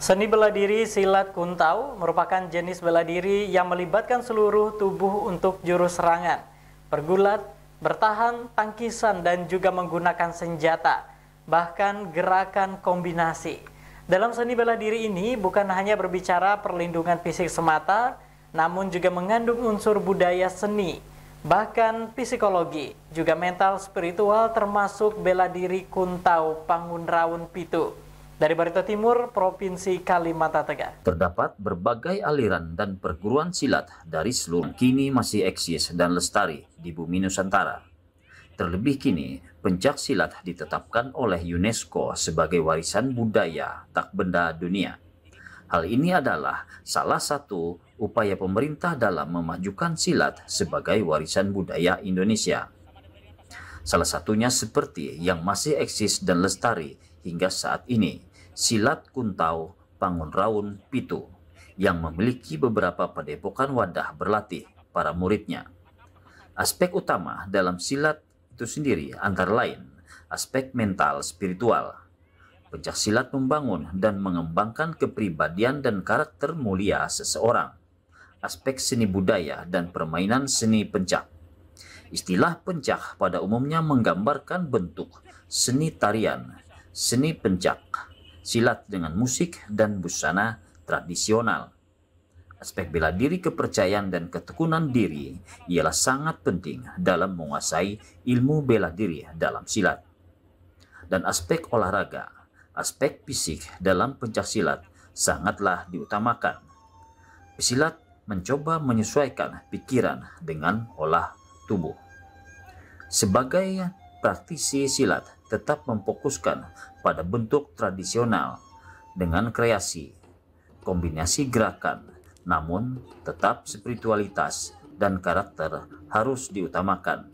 Seni bela diri silat kuntau merupakan jenis bela diri yang melibatkan seluruh tubuh untuk jurus serangan, bergulat, bertahan, tangkisan, dan juga menggunakan senjata, bahkan gerakan kombinasi. Dalam seni bela diri ini bukan hanya berbicara perlindungan fisik semata, namun juga mengandung unsur budaya seni, bahkan psikologi, juga mental spiritual termasuk bela diri kuntau Pangunraun Pitu. Dari Barito Timur, Provinsi Kalimantan Tengah. Terdapat berbagai aliran dan perguruan silat dari seluruh kini masih eksis dan lestari di bumi Nusantara. Terlebih kini, pencak silat ditetapkan oleh UNESCO sebagai warisan budaya tak benda dunia. Hal ini adalah salah satu upaya pemerintah dalam memajukan silat sebagai warisan budaya Indonesia. Salah satunya seperti yang masih eksis dan lestari hingga saat ini, silat kuntau Pangunraun Pitu, yang memiliki beberapa padepokan wadah berlatih para muridnya. Aspek utama dalam silat itu sendiri antara lain aspek mental spiritual. Pencak silat membangun dan mengembangkan kepribadian dan karakter mulia seseorang. Aspek seni budaya dan permainan seni pencak. Istilah pencak pada umumnya menggambarkan bentuk seni tarian, seni pencak, silat dengan musik dan busana tradisional. Aspek bela diri, kepercayaan, dan ketekunan diri ialah sangat penting dalam menguasai ilmu bela diri dalam silat. Dan aspek olahraga, aspek fisik dalam pencak silat sangatlah diutamakan. Pesilat mencoba menyesuaikan pikiran dengan olah tubuh. Sebagai praktisi silat tetap memfokuskan pada bentuk tradisional dengan kreasi, kombinasi gerakan, namun tetap spiritualitas dan karakter harus diutamakan.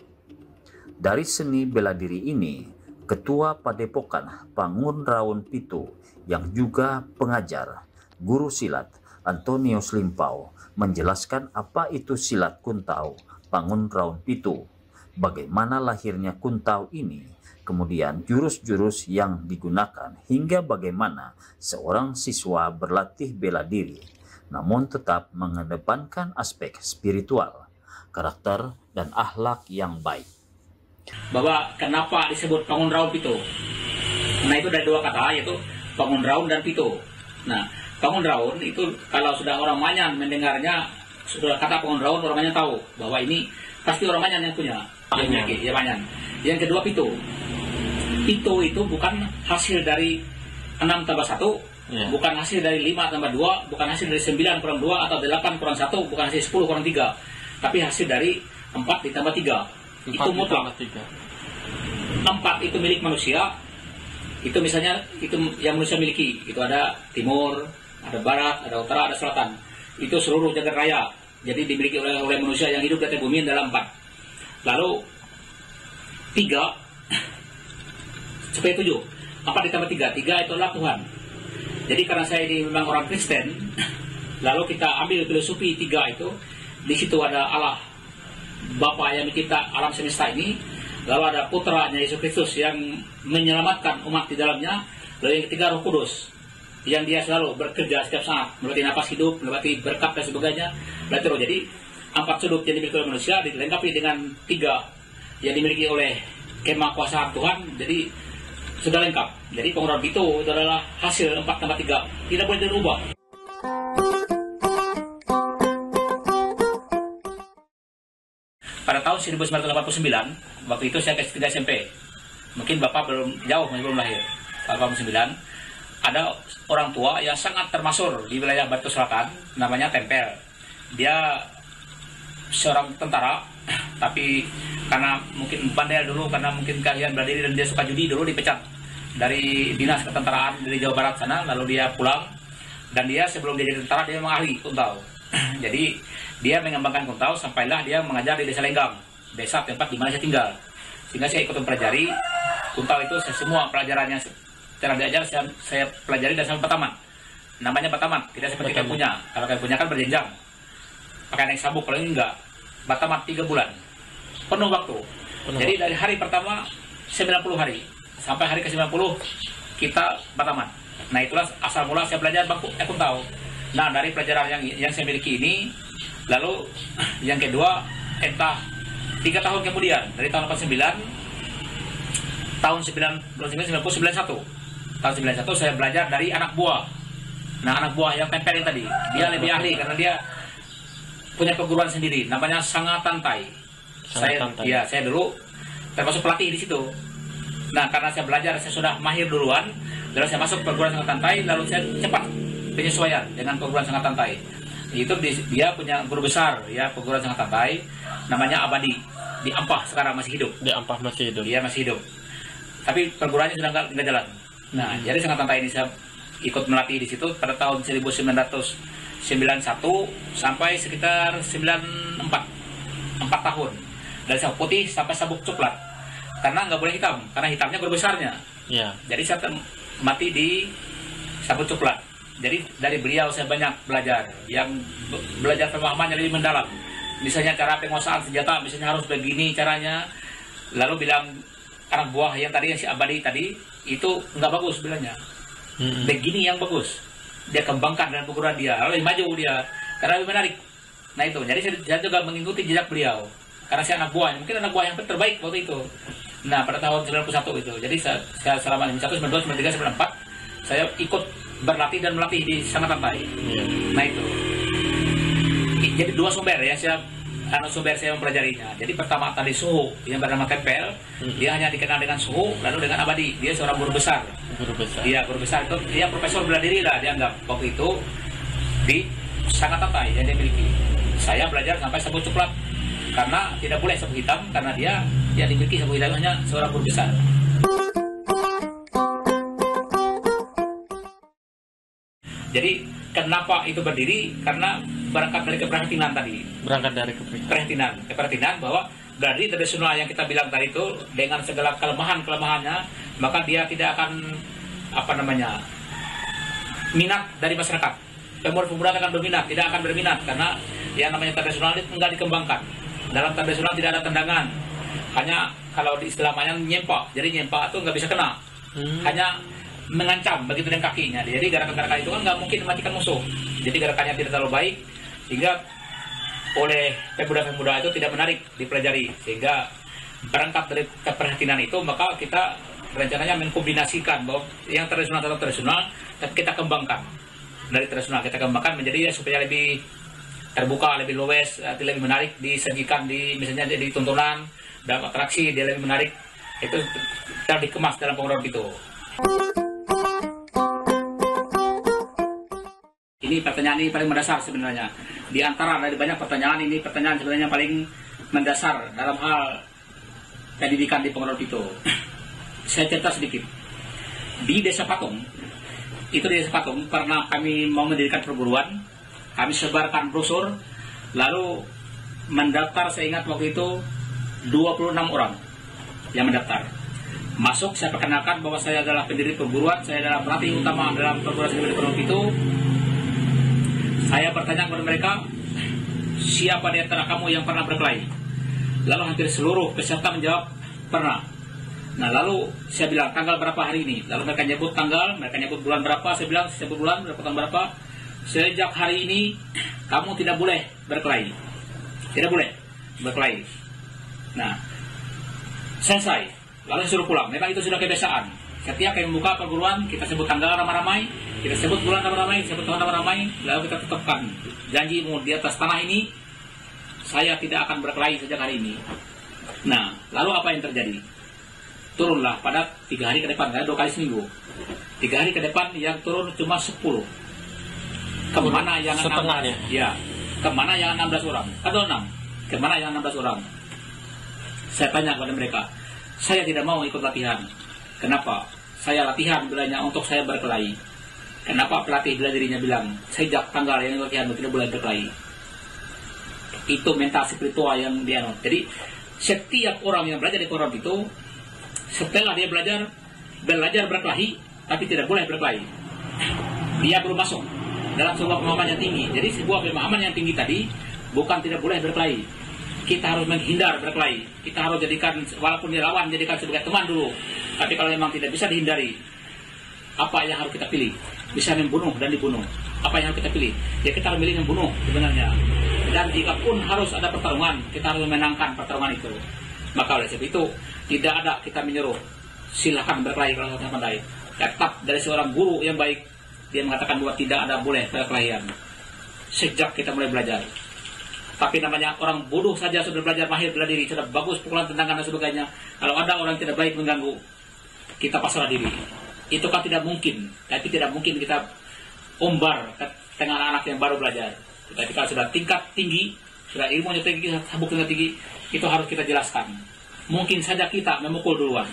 Dari seni bela diri ini, Ketua Padepokan Pangunraun Pitu yang juga pengajar, guru silat Antonius Limpau menjelaskan apa itu silat kuntau Pangunraun Pitu, bagaimana lahirnya kuntau ini, kemudian jurus-jurus yang digunakan hingga bagaimana seorang siswa berlatih bela diri, namun tetap mengedepankan aspek spiritual, karakter, dan akhlak yang baik. Bahwa kenapa disebut Pangunraun Pitu? Nah, itu dari dua kata, yaitu Pangunraun dan Pitu. Nah, Pangunraun itu kalau sudah orang Manyan mendengarnya, sudah kata Pangunraun, orang Manyan tahu bahwa ini pasti orang Manyan yang punya. Ya, Manyan. Yang kedua Pitu. Pitu itu bukan hasil dari 6 tambah 1, bukan hasil dari 5 tambah 2, bukan hasil dari 9 kurang 2 atau 8 kurang 1, bukan hasil 10 kurang 3, tapi hasil dari 4 ditambah 3. Itu mutlak. 4 itu milik manusia. Itu misalnya itu yang manusia miliki. Itu ada timur, ada barat, ada utara, ada selatan. Itu seluruh jagat raya. Jadi dimiliki oleh manusia yang hidup di atas bumi dalam 4. Lalu 3 supaya 7. 4 ditambah 3. 3 itu adalah Tuhan. Jadi karena saya ini memang orang Kristen, lalu kita ambil filosofi 3 itu, di situ ada Allah Bapa yang mencipta alam semesta ini, lalu ada putranya Yesus Kristus yang menyelamatkan umat di dalamnya, lalu yang ketiga Roh Kudus yang dia selalu bekerja setiap saat, melewati napas hidup, melewati berkat dan sebagainya, melewati roh. Jadi 4 sudut yang dimiliki oleh manusia dilengkapi dengan 3 yang dimiliki oleh kemahakuasaan Tuhan, jadi sudah lengkap. Jadi Pangunraun Pitu itu adalah hasil 4 tambah 3, tidak boleh dirubah. Pada tahun 1989, waktu itu saya kelas 3 SMP. Mungkin Bapak belum jauh, masih belum lahir. Tahun 89, ada orang tua yang sangat termasyhur di wilayah Batu Selatan, namanya Tempel. Dia seorang tentara, tapi karena mungkin bandel dulu, karena mungkin keahlian bela diri dan dia suka judi, dulu dipecat dari dinas ketentaraan dari Jawa Barat sana, lalu dia pulang. Dan dia sebelum dia jadi tentara, dia memang ahli kuntau. Jadi dia mengembangkan kuntau sampailah dia mengajar di Desa Lenggang, desa tempat di mana saya tinggal. Sehingga saya ikut mempelajari kuntau itu, semua pelajarannya cara diajar saya pelajari dan sampai Bataman. Namanya Bataman, tidak seperti kayak punya. Kalau kayak punya kan berjenjang, pakai naik sabuk, kalau ini enggak. Bataman 3 bulan, penuh waktu. Jadi dari hari pertama 90 hari sampai hari ke-90 kita Bataman. Nah itulah asal mula saya belajar Ekun tahu. Nah dari pelajaran yang saya miliki ini, lalu yang kedua entah 3 tahun kemudian dari tahun 89 tahun 91 tahun 91 saya belajar dari anak buah. Nah anak buah yang tempel yang tadi dia lebih ahli karena dia punya perguruan sendiri namanya Sanga Tantai. Saya dulu termasuk pelatih di situ. Nah karena saya belajar saya sudah mahir duluan, lalu saya masuk perguruan Sanga Tantai, lalu saya cepat penyesuaian dengan perguruan Sanga Tantai. Itu dia punya guru besar ya perguruan Sanga Tantai namanya Abadi di Ampah, sekarang masih hidup. Di Ampah masih hidup. Dia masih hidup. Tapi perguruannya sudah nggak jalan. Nah jadi Sanga Tantai ini saya ikut melatih di situ pada tahun 1991 sampai sekitar 94 tahun. Dari sabuk putih sampai sabuk coklat. Karena nggak boleh hitam, karena hitamnya guru besarnya. Ya. Jadi saya mati di sabuk coklat. Jadi dari beliau saya banyak belajar, yang belajar pemahamannya lebih mendalam. Misalnya cara penguasaan senjata, misalnya harus begini caranya. Lalu bilang anak buah yang tadi yang si Abadi tadi itu nggak bagus bilangnya. Begini yang bagus. Dia kembangkan dengan perguruan dia, lalu maju dia karena lebih menarik. Nah itu, jadi saya juga mengikuti jejak beliau. Karena saya anak buah, mungkin anak buah yang terbaik waktu itu. Nah pada tahun 91 itu, jadi saya selama 91, 92, 93, 94 saya ikut berlatih dan melatih di Sanga Tantai. Nah itu, jadi 2 sumber ya sumber saya mempelajarinya. Jadi pertama tadi Suhu yang bernama Tempel, dia hanya dikenal dengan Suhu, lalu dengan Abadi, dia seorang guru besar. Iya guru besar itu, dia profesor bela diri lah dianggap waktu itu di Sanga Tantai yang dia miliki. Saya belajar sampai sabuk coklat karena tidak boleh sabuk hitam karena dia dimiliki sabuk hitam hanya seorang guru besar. Jadi kenapa itu berdiri? Karena berangkat dari keprihatinan tadi. Berangkat dari keprihatinan bahwa dari tradisional yang kita bilang tadi itu dengan segala kelemahannya, maka dia tidak akan minat dari masyarakat. Pemuda akan berminat, tidak akan berminat karena yang namanya tradisional itu enggak dikembangkan. Dalam tradisional tidak ada tendangan. Hanya kalau di istilahnya nyempak. Jadi nyempak itu nggak bisa kena. Hanya mengancam begitu dengan kakinya. Jadi gerakan-gerakan itu kan nggak mungkin mematikan musuh. Jadi gerakannya tidak terlalu baik sehingga oleh pemuda-pemuda itu tidak menarik dipelajari. Sehingga berangkat dari keprihatinan itu maka kita rencananya mengkombinasikan bahwa yang tradisional tetap tradisional tapi kita kembangkan. Dari tradisional kita kembangkan menjadi supaya lebih terbuka, lebih luwes, lebih menarik disajikan di misalnya di tontonan, dalam atraksi dia lebih menarik. Itu kita dikemas dalam pengurusan itu. Ini pertanyaan ini paling mendasar sebenarnya. Di antara dari banyak pertanyaan ini pertanyaan sebenarnya paling mendasar dalam hal pendidikan di pengurusan itu. Saya cerita sedikit. Di Desa Patung, itu di Desa Patung pernah kami mau mendirikan perguruan, kami sebarkan brosur, lalu mendaftar saya ingat waktu itu 26 orang yang mendaftar. Masuk saya perkenalkan bahwa saya adalah pendiri perguruan, saya adalah pelatih utama dalam perguruan sendiri perguruan itu. Saya bertanya kepada mereka, siapa di antara kamu yang pernah berkelahi? Lalu hampir seluruh peserta menjawab pernah. Nah lalu saya bilang tanggal berapa hari ini? Lalu mereka nyebut tanggal, mereka nyebut bulan berapa, saya bilang sebut bulan, berapa tahun berapa. Sejak hari ini kamu tidak boleh berkelahi. Tidak boleh berkelahi. Nah selesai. Lalu suruh pulang. Memang itu sudah kebiasaan. Setiap kami membuka perguruan, kita sebut tanggal ramai-ramai, kita sebut bulan ramai-ramai, sebut tahun ramai-ramai, lalu kita tetapkan janji di atas tanah ini, saya tidak akan berkelahi sejak hari ini. Nah, lalu apa yang terjadi? Turunlah pada 3 hari ke depan, 2 kali seminggu. 3 hari ke depan yang turun cuma 10. Kemana yang setengahnya? Ya, kemana yang 16 orang? Atau 6? Kemana yang 16 orang? Saya tanya kepada mereka, saya tidak mau ikut latihan. Kenapa? Saya latihan bilangnya untuk saya berkelahi. Kenapa pelatih bela dirinya bilang, sejak tanggal yang latihan tidak boleh berkelahi. Itu mental spiritual yang dia anut. Jadi setiap orang yang belajar di koran itu, setelah dia belajar berkelahi, tapi tidak boleh berkelahi. Dia belum masuk dalam sebuah pemahaman yang tinggi. Jadi sebuah pemahaman yang tinggi tadi bukan tidak boleh berkelahi. Kita harus menghindar berkelahi. Kita harus jadikan, walaupun dia lawan, jadikan sebagai teman dulu. Tapi kalau memang tidak bisa dihindari, Apa yang harus kita pilih? Bisa membunuh dan dibunuh. Apa yang harus kita pilih? Ya kita harus milih membunuh sebenarnya. Dan jika pun harus ada pertarungan, kita harus memenangkan pertarungan itu. Maka oleh sebab itu tidak ada kita menyuruh silakan berkelahi kalau kita pandai. Tetap dari seorang guru yang baik, dia mengatakan bahwa tidak ada boleh perkelahian sejak kita mulai belajar. Tapi namanya orang bodoh saja sudah belajar mahir bela diri, sudah bagus pukulan, tendangan dan sebagainya. Kalau ada orang tidak baik mengganggu, kita pasrah diri. Itu kan tidak mungkin. Tapi tidak mungkin kita umbar ke tengah anak-anak yang baru belajar. Tapi kalau sudah tingkat tinggi, sudah ilmunya tinggi, sabuk tingkat tinggi, itu harus kita jelaskan. Mungkin saja kita memukul duluan.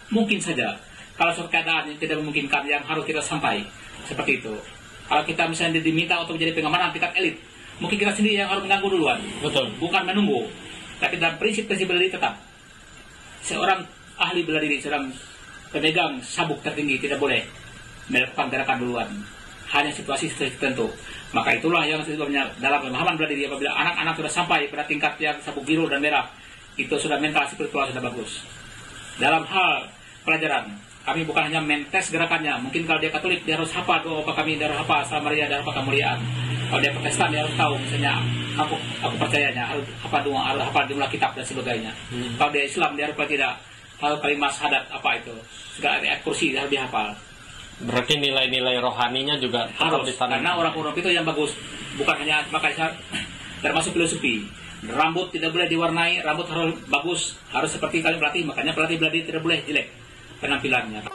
Mungkin saja. Kalau suatu keadaan yang tidak memungkinkan, yang harus kita sampai. Seperti itu. Kalau kita misalnya diminta untuk menjadi pengamanan tingkat elit, mungkin kita sendiri yang harus mengganggu duluan. Betul. Bukan menunggu. Tapi dalam prinsip-prinsip bela diri tetap. Seorang ahli bela diri, seorang pemegang sabuk tertinggi tidak boleh melakukan gerakan duluan. Hanya situasi tertentu. Maka itulah yang sebetulnya dalam pemahaman bela diri, apabila anak-anak sudah sampai pada tingkat yang sabuk biru dan merah, itu sudah mental spiritual sudah bagus. Dalam hal pelajaran, kami bukan hanya mentes gerakannya. Mungkin kalau dia Katolik, dia harus hafal doa apa kami, dia harus hafal Salam Maria, dia harus hafal kemuliaan. Kalau dia Protestan, dia harus tahu misalnya aku percayanya, harus hafal doa, harus hafal jumlah kitab dan sebagainya. Kalau dia Islam, dia harus tidak hal kalimat syahadat apa itu, segala ayat kursi dia harus dihafal. Berarti nilai-nilai rohaninya juga harus ditanam. Karena orang-orang itu yang bagus, bukan hanya makanya termasuk filosofi. Rambut tidak boleh diwarnai, rambut harus bagus, harus seperti kalian pelatih. Makanya pelatih bela diri tidak boleh jelek penampilannya.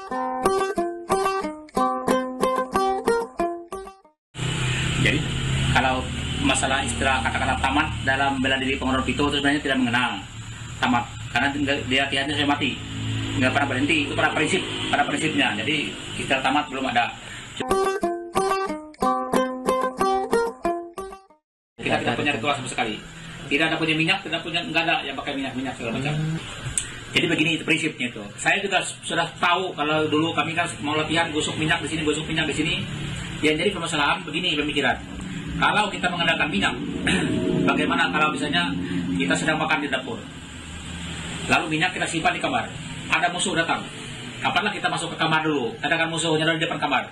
Jadi kalau masalah istilah kata-kata tamat dalam bela diri Panguraun Pito itu sebenarnya tidak mengenal tamat, karena dia latihannya sudah mati, nggak pernah berhenti. Itu pada prinsipnya. Jadi istilah tamat belum ada. Kita tidak punya ritual sama sekali. Tidak ada punya minyak, nggak ada yang pakai minyak segala macam. Jadi begini itu prinsipnya itu. Saya juga sudah tahu kalau dulu kami kan mau latihan gosok minyak di sini, gosok minyak di sini. Yang jadi permasalahan begini pemikiran. Kalau kita mengandalkan minyak, bagaimana kalau misalnya kita sedang makan di dapur, lalu minyak kita simpan di kamar, ada musuh datang, kapanlah kita masuk ke kamar dulu, katakan musuhnya di depan kamar.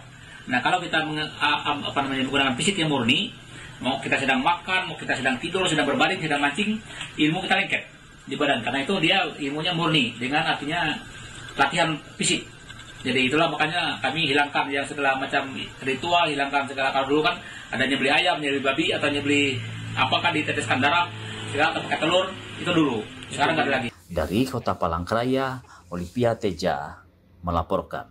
Nah kalau kita menggunakan fisik yang murni, mau kita sedang makan, mau kita sedang tidur, sedang berbaring, sedang mancing, ilmu kita lengket di badan. Karena itu dia ilmunya murni, dengan artinya latihan fisik. Jadi itulah makanya kami hilangkan yang segala macam ritual, hilangkan segala. Kalau dulu kan adanya beli ayam, beli babi, atau beli apakah diteteskan darah, segala pakai telur, itu dulu. Sekarang nggak ada lagi. Dari Kota Palangkaraya, Olivia Teja melaporkan.